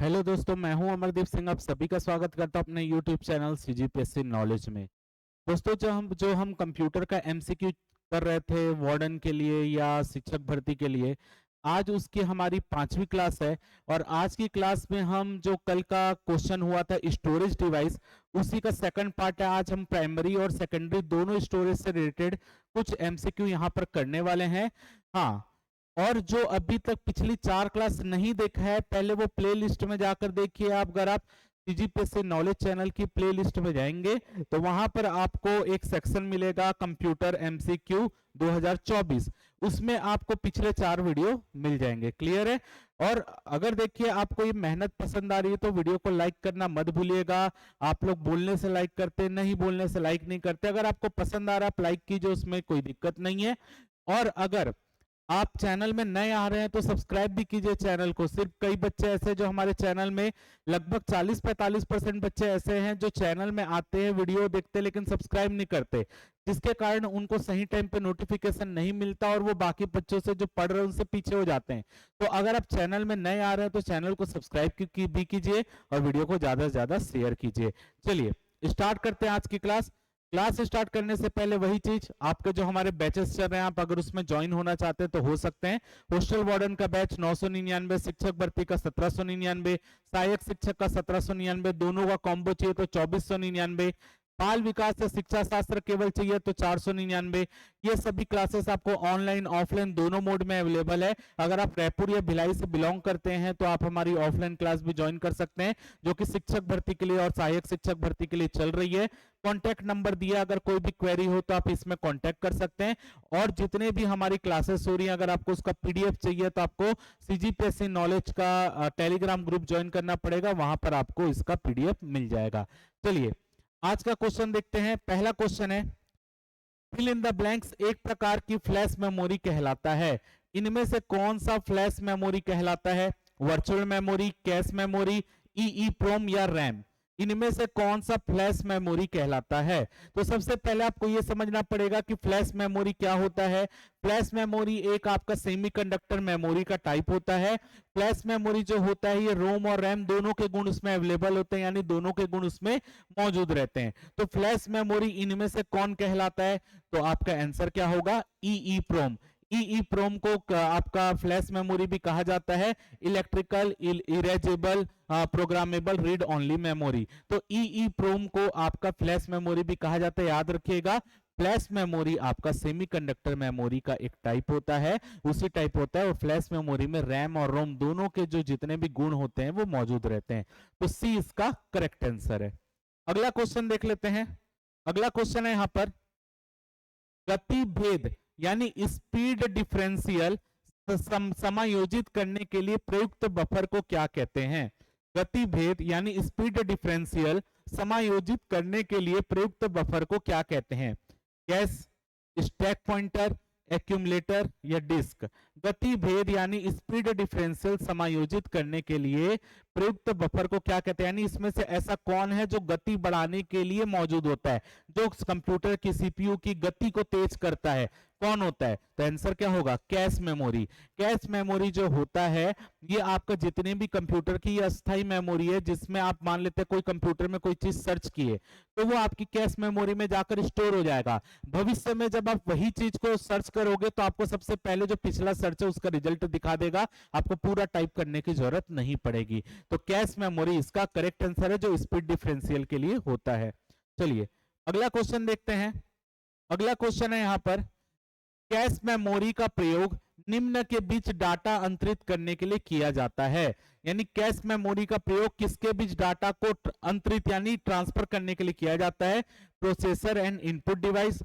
Hello दोस्तों, मैं हूं अमरदीप सिंह। आप सभी का स्वागत करता हूं अपने यूट्यूब चैनल सीजीपीएससी नॉलेज में। दोस्तों, जो हम कंप्यूटर का एमसीक्यू कर रहे थे वार्डन के लिए या शिक्षक भर्ती के लिए, आज उसकी हमारी 5वीं क्लास है। और आज की क्लास में हम जो कल का क्वेश्चन हुआ था स्टोरेज डिवाइस, उसी का सेकंड पार्ट है। आज हम प्राइमरी और सेकेंडरी दोनों स्टोरेज से रिलेटेड कुछ एमसीक्यू यहाँ पर करने वाले हैं। हाँ, और जो अभी तक पिछली 4 क्लास नहीं देखा है, पहले वो प्ले लिस्ट में जाकर देखिए। आप अगर आप सीजीपीएससी नॉलेज चैनल की प्ले लिस्ट में जाएंगे तो वहां पर आपको एक सेक्शन मिलेगा कंप्यूटर एमसीक्यू 2024। उसमें आपको पिछले 4 वीडियो मिल जाएंगे। क्लियर है? और अगर देखिए आपको ये मेहनत पसंद आ रही है तो वीडियो को लाइक करना मत भूलिएगा। आप लोग बोलने से लाइक करते, नहीं बोलने से लाइक नहीं करते। अगर आपको पसंद आ रहा है आप लाइक कीजिए, उसमें कोई दिक्कत नहीं है। और अगर आप चैनल में नए आ रहे हैं तो सब्सक्राइब भी कीजिए चैनल को। सिर्फ कई बच्चे ऐसे जो हमारे चैनल में, लगभग 40-45% बच्चे ऐसे हैं जो चैनल में आते हैं, वीडियो देखते हैं, लेकिन सब्सक्राइब नहीं करते, जिसके कारण उनको सही टाइम पे नोटिफिकेशन नहीं मिलता और वो बाकी बच्चों से जो पढ़ रहे हैं उनसे पीछे हो जाते हैं। तो अगर आप चैनल में नए आ रहे हैं तो चैनल को सब्सक्राइब भी कीजिए और वीडियो को ज्यादा से ज्यादा शेयर कीजिए। चलिए स्टार्ट करते हैं आज की क्लास। क्लास स्टार्ट करने से पहले वही चीज, आपके जो हमारे बैचेस चल रहे हैं, आप अगर उसमें ज्वाइन होना चाहते हैं तो हो सकते हैं। हॉस्टल वार्डन का बैच 999, शिक्षक भर्ती का 1799, सहायक शिक्षक का 1799, दोनों का कॉम्बो चाहिए तो 2499, बाल विकास या शिक्षा शास्त्र केवल चाहिए तो 499। ये सभी क्लासेस आपको ऑनलाइन ऑफलाइन दोनों मोड में अवेलेबल है। अगर आप रायपुर या भिलाई से बिलोंग करते हैं तो आप हमारी ऑफलाइन क्लास भी ज्वाइन कर सकते हैं, जो कि शिक्षक भर्ती के लिए और सहायक शिक्षक भर्ती के लिए चल रही है। कॉन्टैक्ट नंबर दिया, अगर कोई भी क्वेरी हो तो आप इसमें कॉन्टैक्ट कर सकते हैं। और जितने भी हमारी क्लासेस हो रही हैं, अगर आपको उसका पीडीएफ चाहिए तो आपको सीजीपीएससी नॉलेज का टेलीग्राम ग्रुप ज्वाइन करना पड़ेगा, वहां पर आपको इसका पीडीएफ मिल जाएगा। चलिए आज का क्वेश्चन देखते हैं। पहला क्वेश्चन है, फिल इन द ब्लैंक्स एक प्रकार की फ्लैश मेमोरी कहलाता है। इनमें से कौन सा फ्लैश मेमोरी कहलाता है? Virtual memory, cache memory, EEPROM या रैम? इनमें से कौन सा फ्लैश मेमोरी कहलाता है? तो सबसे पहले आपको यह समझना पड़ेगा कि फ्लैश मेमोरी क्या होता है। फ्लैश मेमोरी एक आपका सेमीकंडक्टर मेमोरी का टाइप होता है। फ्लैश मेमोरी जो होता है ये रोम और रैम दोनों के गुण उसमें अवेलेबल होते हैं, यानी दोनों के गुण उसमें मौजूद रहते हैं। तो फ्लैश मेमोरी इनमें से कौन कहलाता है? तो आपका आंसर क्या होगा? ईईप्रोम। ईईप्रोम को आपका फ्लैश मेमोरी भी कहा जाता है, electrical erasable programmable read only memory. तो ईईप्रोम को आपका फ्लैश मेमोरी भी कहा जाता है, याद रखिएगा। फ्लैश मेमोरी आपका सेमीकंडक्टर मेमोरी का एक टाइप होता है, उसी टाइप होता है। और फ्लैश मेमोरी में रैम और रोम दोनों के जो जितने भी गुण होते हैं वो मौजूद रहते हैं। तो सी इसका करेक्ट आंसर है। अगला क्वेश्चन देख लेते हैं। अगला क्वेश्चन है यहां पर, गति भेद यानी स्पीड डिफरेंशियल समायोजित करने के लिए प्रयुक्त बफर को क्या कहते हैं? गति भेद यानी स्पीड डिफरेंशियल समायोजित करने के लिए प्रयुक्त बफर को क्या कहते हैं? गैस, स्टैक पॉइंटर, एक्यूमुलेटर या डिस्क? गति भेद यानी स्पीड डिफरेंशियल समायोजित करने के लिए प्रयुक्त बफर को क्या कहते हैं, यानी इसमें से ऐसा कौन है जो गति बढ़ाने के लिए मौजूद होता है, जो कंप्यूटर की सीपीयू की गति को तेज करता है? कौन होता है? तो आंसर क्या होगा? Cache memory. कैश मेमोरी जो होता है ये आपका जितने भी कंप्यूटर की अस्थाई मेमोरी है, जिसमें आप मान लेते हैं कोई कंप्यूटर में कोई चीज सर्च किए तो वो आपकी कैश मेमोरी में जाकर स्टोर हो जाएगा। भविष्य में जब आप वही चीज को सर्च करोगे तो आपको सबसे पहले जो पिछला सर्च है उसका रिजल्ट दिखा देगा, आपको पूरा टाइप करने की जरूरत नहीं पड़ेगी। तो कैश मेमोरी इसका करेक्ट आंसर है, जो स्पीड डिफरेंशियल के लिए होता है। चलिए अगला क्वेश्चन देखते हैं। अगला क्वेश्चन है यहां पर, कैश मेमोरी का प्रयोग निम्न के बीच डाटा अंतरित करने के लिए किया जाता है। यानी कैश मेमोरी का प्रयोग किसके बीच डाटा को अंतरित यानी ट्रांसफर करने के लिए किया जाता है? Processor and input device,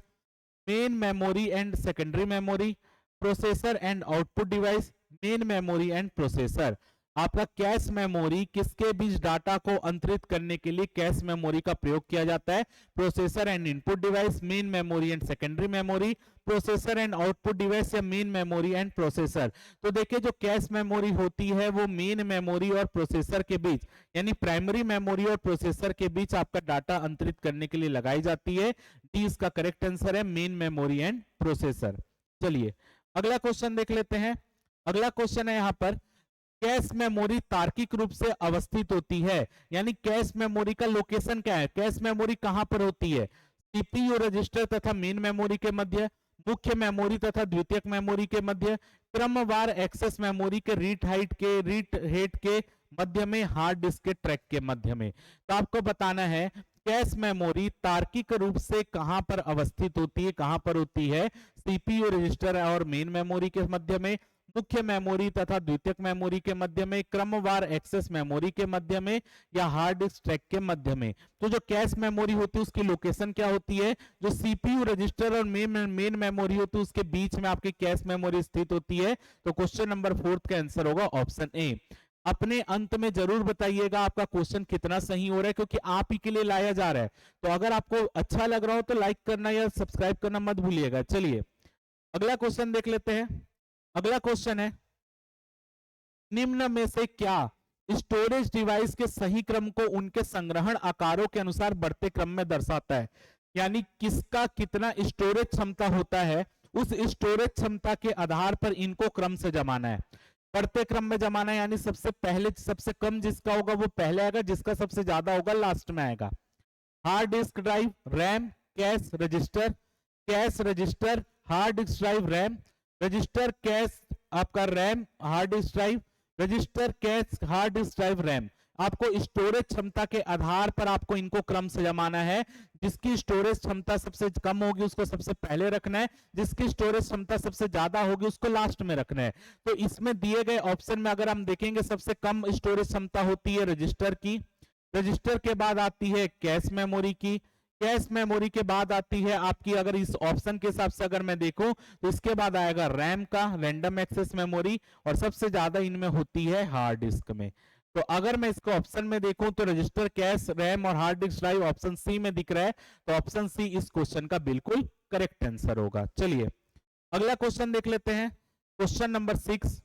main memory and secondary memory, processor and output device, main memory and processor. आपका कैश मेमोरी किसके बीच डाटा को अंतरित करने के लिए कैश मेमोरी का प्रयोग किया जाता है? Processor and input device, main memory and secondary memory, processor and output device या मेन मेमोरी एंड प्रोसेसर। तो देखिए जो कैश मेमोरी होती है वो मेन मेमोरी और प्रोसेसर के बीच, यानी प्राइमरी मेमोरी और प्रोसेसर के बीच आपका डाटा अंतरित करने के लिए लगाई जाती है। डी इसका करेक्ट आंसर है, मेन मेमोरी एंड प्रोसेसर। चलिए अगला क्वेश्चन देख लेते हैं। अगला क्वेश्चन है यहां पर, कैश मेमोरी तार्किक रूप से अवस्थित होती है, यानी कैश मेमोरी का लोकेशन क्या है, कैश मेमोरी कहां पर होती है, सीपीयू रजिस्टर तथा मेन मेमोरी के मध्य, मुख्य मेमोरी तथा द्वितीयक मेमोरी के मध्य, क्रमवार एक्सेस मेमोरी के रीड हेड के मध्य में, हार्ड डिस्क के ट्रैक के मध्य में। तो आपको बताना है कैश मेमोरी तार्किक रूप से कहां पर अवस्थित होती है, कहां पर होती है, सीपीयू रजिस्टर और मेन मेमोरी के मध्य में, मुख्य मेमोरी तथा द्वितीयक मेमोरी के मध्य में, क्रमवार एक्सेस मेमोरी के मध्य में, या हार्ड डिस्क ट्रैक के मध्य में। तो जो कैश मेमोरी होती है उसकी लोकेशन क्या होती है, जो सीपीयू रजिस्टर और मेन मेमोरी होती है उसके बीच में आपकी कैश मेमोरी स्थित होती है। तो क्वेश्चन नंबर 4 का आंसर होगा ऑप्शन ए। अपने अंत में जरूर बताइएगा आपका क्वेश्चन कितना सही हो रहा है, क्योंकि आप ही के लिए लाया जा रहा है। तो अगर आपको अच्छा लग रहा हो तो लाइक करना या सब्सक्राइब करना मत भूलिएगा। चलिए अगला क्वेश्चन देख लेते हैं। अगला क्वेश्चन है, निम्न में से क्या स्टोरेज डिवाइस के सही क्रम को उनके संग्रहण आकारों के अनुसार बढ़ते क्रम में दर्शाता है, यानी किसका कितना स्टोरेज क्षमता होता है, उस स्टोरेज क्षमता के आधार पर इनको क्रम से जमाना है, बढ़ते क्रम में जमाना है, यानी सबसे पहले सबसे कम जिसका होगा वो पहले आएगा, जिसका सबसे ज्यादा होगा लास्ट में आएगा। Hard disk drive, RAM, cache register, hard disk drive, RAM register, cache आपका RAM, hard disk drive, register, cache, hard disk drive, RAM. आपको स्टोरेज क्षमता के आधार पर आपको इनको क्रम से जमाना है। जिसकी स्टोरेज क्षमता सबसे कम होगी उसको सबसे पहले रखना है, जिसकी स्टोरेज क्षमता सबसे ज्यादा होगी उसको लास्ट में रखना है। तो इसमें दिए गए ऑप्शन में अगर हम देखेंगे सबसे कम स्टोरेज क्षमता होती है रजिस्टर की, रजिस्टर के बाद आती है कैश मेमोरी की, कैश मेमोरी के बाद आती है आपकी, अगर इस ऑप्शन के हिसाब से अगर मैं देखूं तो इसके बाद आएगा रैम का, रैंडम एक्सेस मेमोरी, और सबसे ज्यादा इनमें होती है हार्ड डिस्क में। तो अगर मैं इसको ऑप्शन में देखूं तो रजिस्टर, कैश, रैम और hard disk drive option C में दिख रहा है। तो ऑप्शन सी इस क्वेश्चन का बिल्कुल करेक्ट आंसर होगा। चलिए अगला क्वेश्चन देख लेते हैं। Question number 6।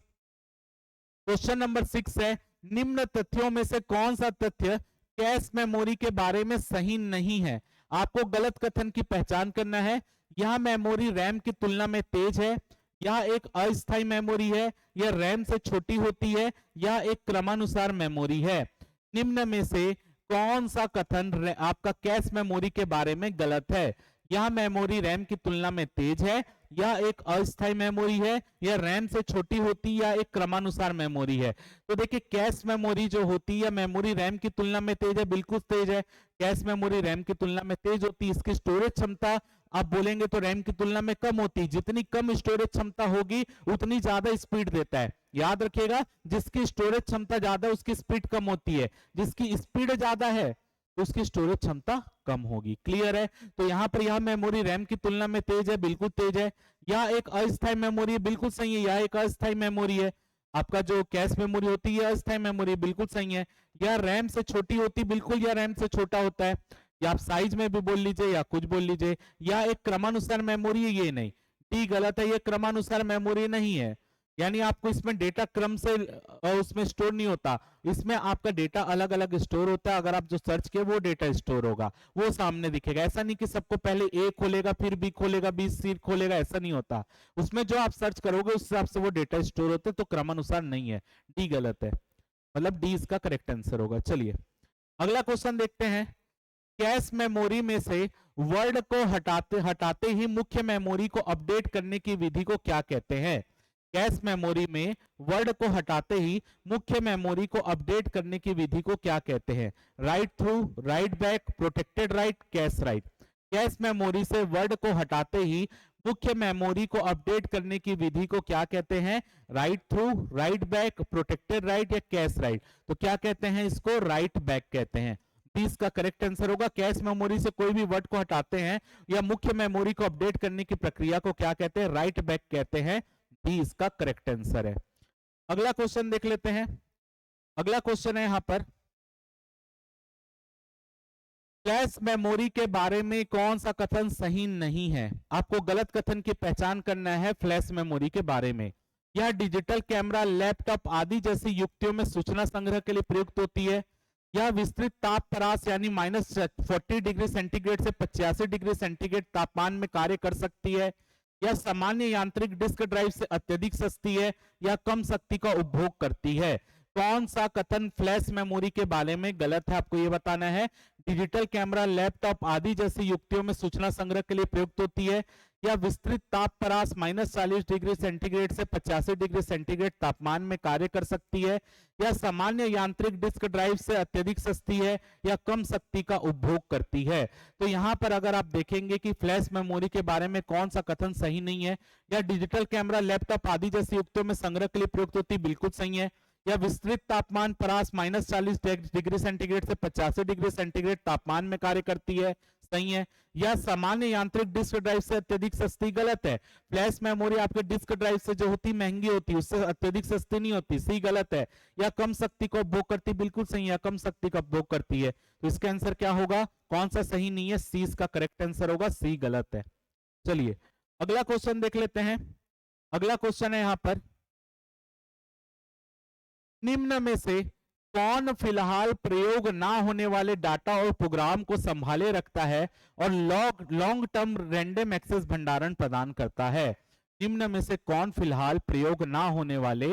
क्वेश्चन नंबर 6 है, निम्न तथ्यों में से कौन सा तथ्य कैश मेमोरी के बारे में सही नहीं है। आपको गलत कथन की पहचान करना है। यह मेमोरी रैम की तुलना में तेज है, यह एक अस्थायी मेमोरी है, यह रैम से छोटी होती है, यह एक क्रमानुसार मेमोरी है। निम्न में से कौन सा कथन आपका कैश मेमोरी के बारे में गलत है। यह मेमोरी रैम की तुलना में तेज है, यह एक अस्थायी मेमोरी है, यह रैम से छोटी होती या एक क्रमानुसार मेमोरी है। तो देखिए कैश मेमोरी जो होती है मेमोरी रैम की तुलना में तेज है, बिल्कुल तेज है। कैश मेमोरी रैम की तुलना में तेज होती है। इसकी स्टोरेज क्षमता आप बोलेंगे तो रैम की तुलना में कम होती है। जितनी कम स्टोरेज क्षमता होगी उतनी ज्यादा स्पीड देता है। याद रखिएगा, जिसकी स्टोरेज क्षमता ज्यादा है उसकी स्पीड कम होती है, जिसकी स्पीड ज्यादा है तो उसकी स्टोरेज क्षमता कम होगी। क्लियर है। तो यहाँ पर यह मेमोरी रैम की तुलना में तेज है, बिल्कुल तेज है। यह एक अस्थायी मेमोरी है, बिल्कुल सही है, यह एक अस्थायी मेमोरी है। आपका जो कैश मेमोरी होती है अस्थायी मेमोरी, बिल्कुल सही है। यह रैम से छोटी होती, बिल्कुल यह रैम से छोटा होता है। या आप साइज में भी बोल लीजिए या कुछ बोल लीजिए। यह एक क्रमानुसार मेमोरी है, ये नहीं। डी गलत है, ये क्रमानुसार मेमोरी नहीं है। यानी आपको इसमें डेटा क्रम से उसमें स्टोर नहीं होता, इसमें आपका डेटा अलग अलग स्टोर होता है। अगर आप जो सर्च किए वो डेटा स्टोर होगा, वो सामने दिखेगा। ऐसा नहीं कि सबको पहले ए खोलेगा फिर बी खोलेगा, बी सी खोलेगा, ऐसा नहीं होता। उसमें जो आप सर्च करोगे उस हिसाब से वो डेटा स्टोर होते हैं। तो क्रमानुसार नहीं है, डी गलत है, मतलब डी इसका करेक्ट आंसर होगा। चलिए अगला क्वेश्चन देखते हैं। कैश मेमोरी में से वर्ड को हटाते ही मुख्य मेमोरी को अपडेट करने की विधि को क्या कहते हैं। कैश मेमोरी में वर्ड को हटाते ही मुख्य मेमोरी को अपडेट करने की विधि को क्या कहते हैं। Right through, right back, protected right, cash right. Cache memory से वर्ड को हटाते ही मुख्य मेमोरी को अपडेट करने की विधि को क्या कहते हैं। Right through, right back, protected right या कैश राइट। तो क्या कहते हैं इसको, राइट बैक कहते हैं। 20 का करेक्ट आंसर होगा। कैश मेमोरी से कोई भी वर्ड को हटाते हैं या मुख्य मेमोरी को अपडेट करने की प्रक्रिया को क्या कहते हैं, राइट बैक कहते हैं। 20 का करेक्ट आंसर है। अगला क्वेश्चन देख लेते हैं। अगला क्वेश्चन है यहां पर, फ्लैश मेमोरी के बारे में कौन सा कथन सही नहीं है। आपको गलत कथन की पहचान करना है फ्लैश मेमोरी के बारे में। यह डिजिटल कैमरा, लैपटॉप आदि जैसी युक्तियों में सूचना संग्रह के लिए प्रयुक्त होती है। यह विस्तृत ताप परास यानी -40 डिग्री सेंटीग्रेड से 85 डिग्री सेंटीग्रेड तापमान में कार्य कर सकती है। या सामान्य यांत्रिक डिस्क ड्राइव से अत्यधिक सस्ती है या कम शक्ति का उपभोग करती है? कौन सा कथन फ्लैश मेमोरी के बारे में गलत है, आपको ये बताना है। डिजिटल कैमरा, लैपटॉप आदि जैसी युक्तियों में सूचना संग्रह के लिए प्रयुक्त होती है, या विस्तृत ताप परास -40 डिग्री सेंटीग्रेड से 85 डिग्री सेंटीग्रेड तापमान में कार्य कर सकती है, या सामान्य यांत्रिक डिस्क ड्राइव से अत्यधिक सस्ती है या कम शक्ति का उपभोग करती है। तो यहाँ पर अगर आप देखेंगे कि फ्लैश मेमोरी के बारे में कौन सा कथन सही नहीं है, या डिजिटल कैमरा, लैपटॉप आदि जैसी युक्तियों में संग्रह के लिए प्रयुक्त होती है, बिल्कुल सही है, या विस्तृत तापमान परास -40 डिग्री सेंटीग्रेड से 85 डिग्री सेंटीग्रेड तापमान में कार्य करती है, सही है, या सामान्य यांत्रिक डिस्क ड्राइव से अत्यधिक सस्ती, गलत है। फ्लैश मेमोरी आपके डिस्क ड्राइव से जो होती महंगी होती है, उससे अत्यधिक सस्ती नहीं होती, सी गलत है। या कम शक्ति का उपभोग करती, बिल्कुल सही है, कम शक्ति का उपभोग करती है। तो इसका आंसर क्या होगा, कौन सा सही नहीं है, सी इसका करेक्ट आंसर होगा, सी गलत है। चलिए अगला क्वेश्चन देख लेते हैं। अगला क्वेश्चन है यहां पर, निम्न में से कौन फिलहाल प्रयोग ना होने वाले डाटा और प्रोग्राम को संभाले रखता है और लॉन्ग टर्म रैंडम एक्सेस भंडारण प्रदान करता है? निम्न में से कौन फिलहाल प्रयोग ना होने वाले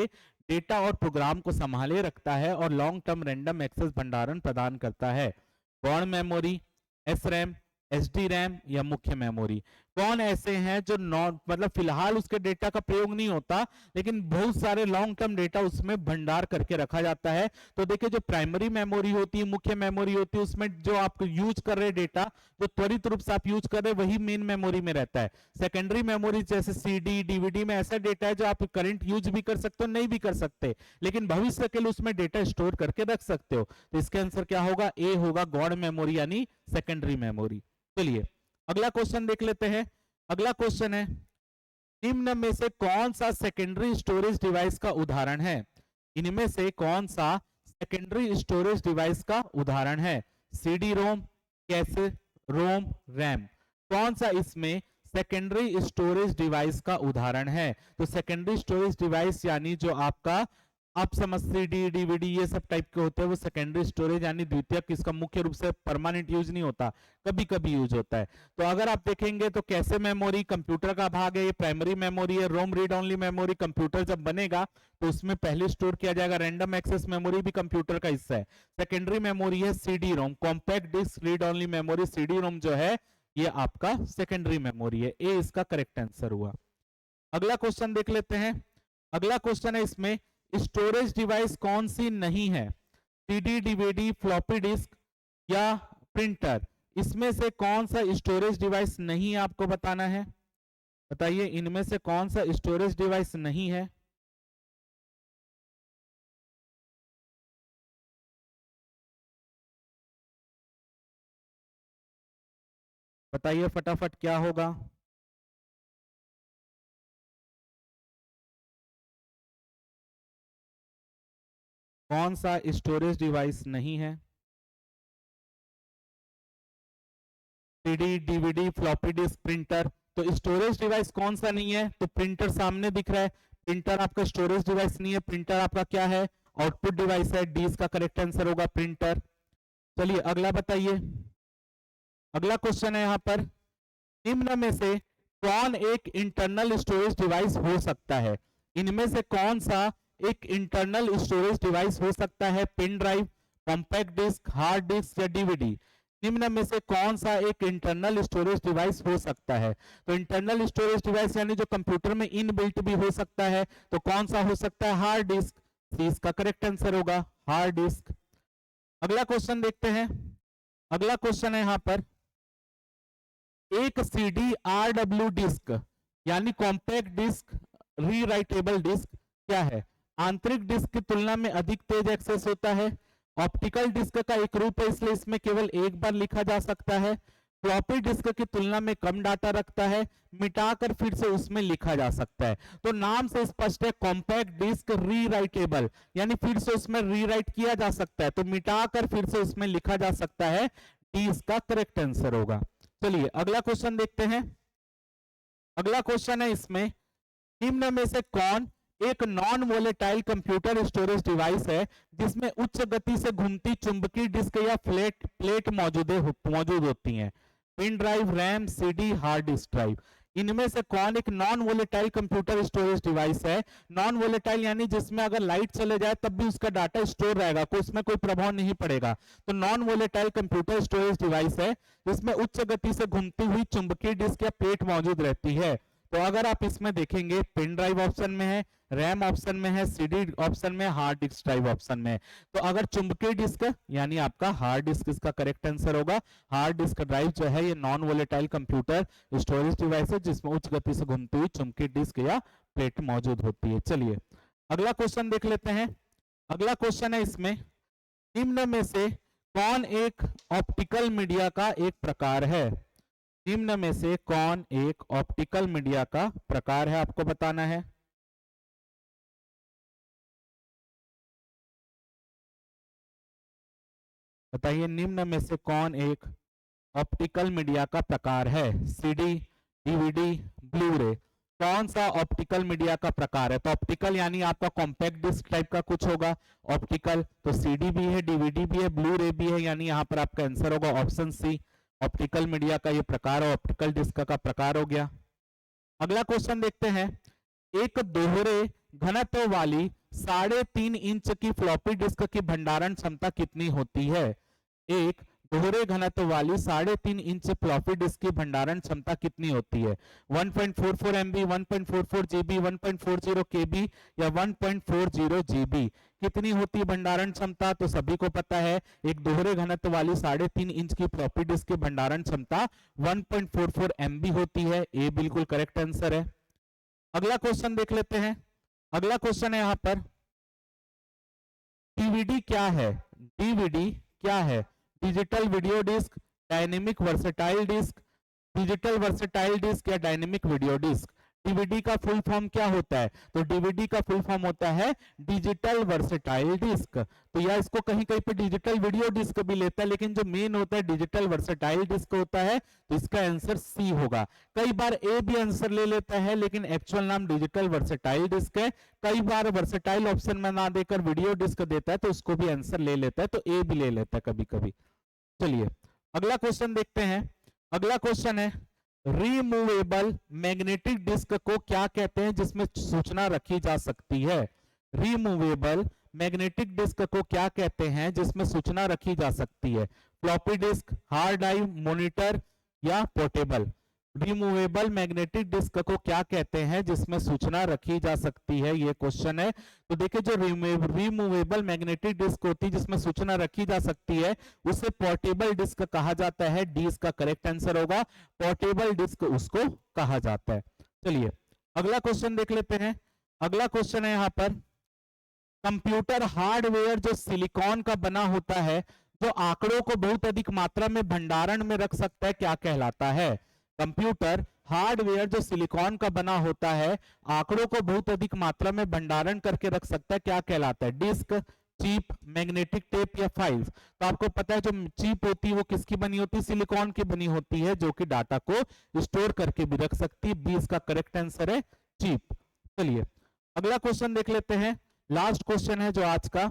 डेटा और प्रोग्राम को संभाले रखता है और लॉन्ग टर्म रैंडम एक्सेस भंडारण प्रदान करता है? गौण मेमोरी, एसरैम, एसडी रैम या मुख्य मेमोरी? कौन ऐसे हैं जो नॉन मतलब फिलहाल उसके डेटा का प्रयोग नहीं होता लेकिन बहुत सारे लॉन्ग टर्म डेटा उसमें भंडार करके रखा जाता है? तो देखिए, जो प्राइमरी मेमोरी होती है, मुख्य मेमोरी होती है, उसमें जो आप यूज कर रहे डेटा, जो त्वरित रूप से आप यूज कर रहे वही मेन मेमोरी में रहता है। सेकेंडरी मेमोरी जैसे सीडी, डीवीडी में ऐसा डेटा है जो आप करंट यूज भी कर सकते हो, नहीं भी कर सकते, लेकिन भविष्य के लिए उसमें डेटा स्टोर करके रख सकते हो। तो इसका आंसर क्या होगा, ए होगा, गौण मेमोरी यानी सेकेंडरी मेमोरी। चलिए अगला क्वेश्चन देख लेते हैं। अगला क्वेश्चन है, निम्न में से कौन सा सेकेंडरी स्टोरेज डिवाइस का उदाहरण है? इनमें से कौन सा सेकेंडरी स्टोरेज डिवाइस का उदाहरण है? सीडी रोम, कैसे रोम, रैम? कौन सा इसमें सेकेंडरी स्टोरेज डिवाइस का उदाहरण है? तो सेकेंडरी स्टोरेज डिवाइस यानी जो आपका आप समझ सीडी, डीवीडी ये सब टाइप के होते हैं, वो सेकेंडरी स्टोरेज यानी द्वितीयक, इसका मुख्य रूप से परमानेंट यूज नहीं होता, कभी कभी यूज होता है। तो अगर आप देखेंगे तो कैसे मेमोरी कंप्यूटर का भाग है, ये प्राइमरी मेमोरी है। ROM read only memory computer जब बनेगा तो उसमें पहले स्टोर किया जाएगा। रैंडम एक्सेस मेमोरी भी कंप्यूटर का हिस्सा है। सेकेंडरी मेमोरी है CD ROM, compact disk read only memory, CD ROM जो है ये आपका सेकेंडरी मेमोरी है। ए इसका करेक्ट आंसर हुआ। अगला क्वेश्चन देख लेते हैं। अगला क्वेश्चन है, इसमें स्टोरेज डिवाइस कौन सी नहीं है? सीडी, डीवीडी, फ्लॉपी डिस्क या प्रिंटर? इसमें से कौन सा स्टोरेज डिवाइस नहीं है, आपको बताना है। बताइए, इनमें से कौन सा स्टोरेज डिवाइस नहीं है? बताइए फटाफट क्या होगा। कौन सा स्टोरेज डिवाइस नहीं है? CD, DVD, floppy disk, printer. तो स्टोरेज डिवाइस कौन सा नहीं है? तो प्रिंटर सामने दिख रहा है, प्रिंटर आपका स्टोरेज डिवाइस नहीं है। प्रिंटर आपका क्या है, आउटपुट डिवाइस है। डी इसका करेक्ट आंसर होगा, प्रिंटर। चलिए अगला बताइए। अगला क्वेश्चन है यहाँ पर, निम्न में से कौन एक इंटरनल स्टोरेज डिवाइस हो सकता है? इनमें से कौन सा एक इंटरनल स्टोरेज डिवाइस हो सकता है? Pen drive, compact disk, hard disk या डीवीडी? निम्न में से कौन सा एक इंटरनल स्टोरेज डिवाइस हो सकता है? तो इंटरनल स्टोरेज डिवाइस यानी जो कंप्यूटर में इनबिल्ट भी हो सकता है, तो कौन सा हो सकता है? Hard disk. सी इसका करेक्ट आंसर होगा, हार्ड डिस्क। अगला क्वेश्चन देखते हैं। अगला क्वेश्चन है यहां पर, एक सीडी आरडब्ल्यू डिस्क यानी कॉम्पैक्ट डिस्क रीराइटेबल डिस्क क्या है? आंतरिक डिस्क की तुलना में अधिक तेज एक्सेस होता है, ऑप्टिकल डिस्क का एक रूप है इसलिए इसमें केवल एक बार लिखा जा सकता है, फ्लॉपी डिस्क की तुलना में कम डाटा रखता है, मिटाकर फिर से उसमें लिखा जा सकता है। तो नाम से स्पष्ट है, कॉम्पैक्ट डिस्क रीराइटेबल यानी फिर से उसमें रीराइट किया जा सकता है, तो मिटाकर फिर से उसमें लिखा जा सकता है। डी इसका करेक्ट आंसर होगा। चलिए अगला क्वेश्चन देखते हैं। अगला क्वेश्चन है, इसमें निम्न में से कौन एक non volatile computer storage device है जिसमें उच्च गति से घूमती चुंबकीय डिस्क या प्लेट मौजूद होती हैं? Pen drive, RAM, CD, hard disk drive? इनमें से कौन एक non volatile computer storage device है? नॉन वोलेटाइल यानी जिसमें अगर लाइट चले जाए तब भी उसका डाटा स्टोर रहेगा, कोई उसमें कोई प्रभाव नहीं पड़ेगा। तो non volatile computer storage device है जिसमें उच्च गति से घूमती हुई चुंबकीय डिस्क या प्लेट मौजूद रहती है। तो अगर आप इसमें देखेंगे, पेन ड्राइव ऑप्शन में है, रैम ऑप्शन में है, सीडी ऑप्शन में, हार्ड डिस्क ड्राइव ऑप्शन में है। तो अगर चुंबकीय डिस्क यानी आपका हार्ड डिस्क इसका करेक्ट आंसर होगा। हार्ड डिस्क ड्राइव जो है ये non volatile computer storage device है जिसमें उच्च गति से घूमती हुई चुंबकीय डिस्क या प्लेट मौजूद होती है। चलिए अगला क्वेश्चन देख लेते हैं। अगला क्वेश्चन है इसमें, निम्न में से कौन एक ऑप्टिकल मीडिया का एक प्रकार है? निम्न में से कौन एक ऑप्टिकल मीडिया का प्रकार है, आपको बताना है। बताइए निम्न में से कौन एक ऑप्टिकल मीडिया का प्रकार है? सीडी, डीवीडी, ब्लू-रे, कौन सा ऑप्टिकल मीडिया का प्रकार है? तो ऑप्टिकल यानी आपका कॉम्पैक्ट डिस्क टाइप का कुछ होगा ऑप्टिकल, तो सीडी भी है, डीवीडी भी है, ब्लू-रे भी है, यानी यहां पर आपका आंसर होगा ऑप्शन सी। ऑप्टिकल मीडिया का ये प्रकार है, ऑप्टिकल डिस्क का प्रकार हो गया। अगला क्वेश्चन देखते हैं, एक दोहरे घनत्व वाली 3.5 इंच की फ्लॉपी डिस्क की भंडारण क्षमता कितनी होती है? एक दोहरे घनत्व वाली 3.5 इंच फ्लॉपी डिस्क की भंडारण क्षमता कितनी होती है? 1.44 MB, 1.44 GB, 1.40 KB या 1.40 GB? कितनी होती है भंडारण क्षमता? तो सभी को पता है एक दोहरे घनत्व वाली 3.5 इंच की फ्लॉपी डिस्क की भंडारण क्षमता 1.44 MB होती है। ए बिल्कुल करेक्ट आंसर है। अगला क्वेश्चन देख लेते हैं। अगला क्वेश्चन है यहां पर, डीवीडी क्या है? डीवीडी क्या है? Digital video disk, dynamic versatile disk, digital versatile disk या डायनेमिक वीडियो डिस्क? डीवीडी का फुल फॉर्म क्या होता है? तो डीवीडी का फुल फॉर्म होता है डिजिटल वर्सेटाइल डिस्क। तो या इसको कहीं कहीं पे डिजिटल वीडियो डिस्क भी लेता है, लेकिन जो मेन होता है डिजिटल वर्सेटाइल डिस्क होता है, तो इसका आंसर सी होगा। कई बार ए भी आंसर ले लेता है, लेकिन एक्चुअल नाम डिजिटल वर्सेटाइल डिस्क है। कई बार वर्सेटाइल ऑप्शन में ना देकर वीडियो डिस्क देता है तो उसको भी आंसर ले लेता है, तो ए भी ले लेता है कभी कभी। चलिए अगला क्वेश्चन देखते हैं। अगला क्वेश्चन है, रिमूवेबल मैग्नेटिक डिस्क को क्या कहते हैं जिसमें सूचना रखी जा सकती है? रिमूवेबल मैग्नेटिक डिस्क को क्या कहते हैं जिसमें सूचना रखी जा सकती है? Floppy disk, hard drive, monitor या पोर्टेबल? रिमूवेबल मैग्नेटिक डिस्क को क्या कहते हैं जिसमें सूचना रखी जा सकती है, ये क्वेश्चन है। तो देखिए जो रिमूवेबल मैग्नेटिक डिस्क होती है जिसमें सूचना रखी जा सकती है उसे पोर्टेबल डिस्क कहा जाता है। डी इसका करेक्ट आंसर होगा, पोर्टेबल डिस्क उसको कहा जाता है। चलिए अगला क्वेश्चन देख लेते हैं। अगला क्वेश्चन है यहां पर, कंप्यूटर हार्डवेयर जो सिलिकॉन का बना होता है जो आंकड़ों को बहुत अधिक मात्रा में भंडारण में रख सकता है, क्या कहलाता है? कंप्यूटर हार्डवेयर जो सिलिकॉन का बना होता है आंकड़ों को बहुत अधिक मात्रा में भंडारण करके रख सकता है, क्या कहलाता है? डिस्क, चिप, मैग्नेटिक टेप या फाइल्स? तो आपको पता है जो चिप होती है वो किसकी बनी होती है? सिलिकॉन की बनी होती है, जो कि डाटा को स्टोर करके भी रख सकती है। बी इसका करेक्ट आंसर है, चिप। चलिए अगला क्वेश्चन देख लेते हैं। लास्ट क्वेश्चन है जो आज का,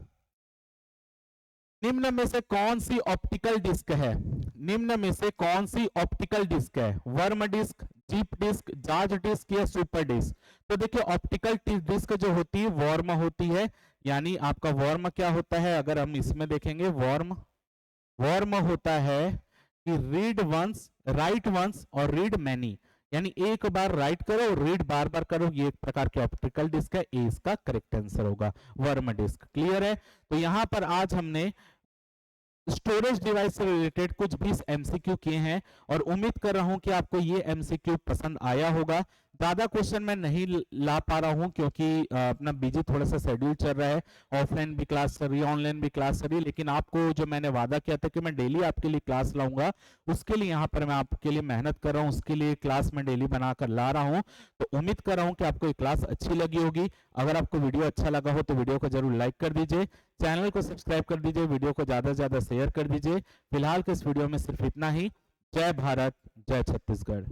निम्न में से कौन सी ऑप्टिकल डिस्क है? निम्न में से कौन सी ऑप्टिकल डिस्क है? Worm disk, chip disk, George disk या सुपर डिस्क? तो देखिए ऑप्टिकल डिस्क जो होती है वर्म होती है, यानी आपका वर्म क्या होता है? अगर हम इसमें देखेंगे वर्म होता है कि रीड वंस, राइट वंस और रीड मैनी, यानी एक बार राइट करो और रीड बार बार करो, ये एक प्रकार की ऑप्टिकल डिस्क है। ए इसका करेक्ट आंसर होगा, वर्म डिस्क। क्लियर है? तो यहां पर आज हमने स्टोरेज डिवाइस से रिलेटेड कुछ 20 एमसीक्यू किए हैं और उम्मीद कर रहा हूं कि आपको ये एमसीक्यू पसंद आया होगा। ज्यादा क्वेश्चन मैं नहीं ला पा रहा हूं क्योंकि अपना बिजी थोड़ा सा शेड्यूल चल रहा है, ऑफलाइन भी क्लास चल रही है, ऑनलाइन भी क्लास चल रही है, लेकिन आपको जो मैंने वादा किया था कि मैं डेली आपके लिए क्लास लाऊंगा, उसके लिए यहाँ पर मैं आपके लिए मेहनत कर रहा हूँ, उसके लिए क्लास में डेली बनाकर ला रहा हूँ। तो उम्मीद कर रहा हूँ कि आपको ये क्लास अच्छी लगी होगी। अगर आपको वीडियो अच्छा लगा हो तो वीडियो को जरूर लाइक कर दीजिए, चैनल को सब्सक्राइब कर दीजिए, वीडियो को ज्यादा से ज्यादा शेयर कर दीजिए। फिलहाल के इस वीडियो में सिर्फ इतना ही। जय भारत, जय छत्तीसगढ़।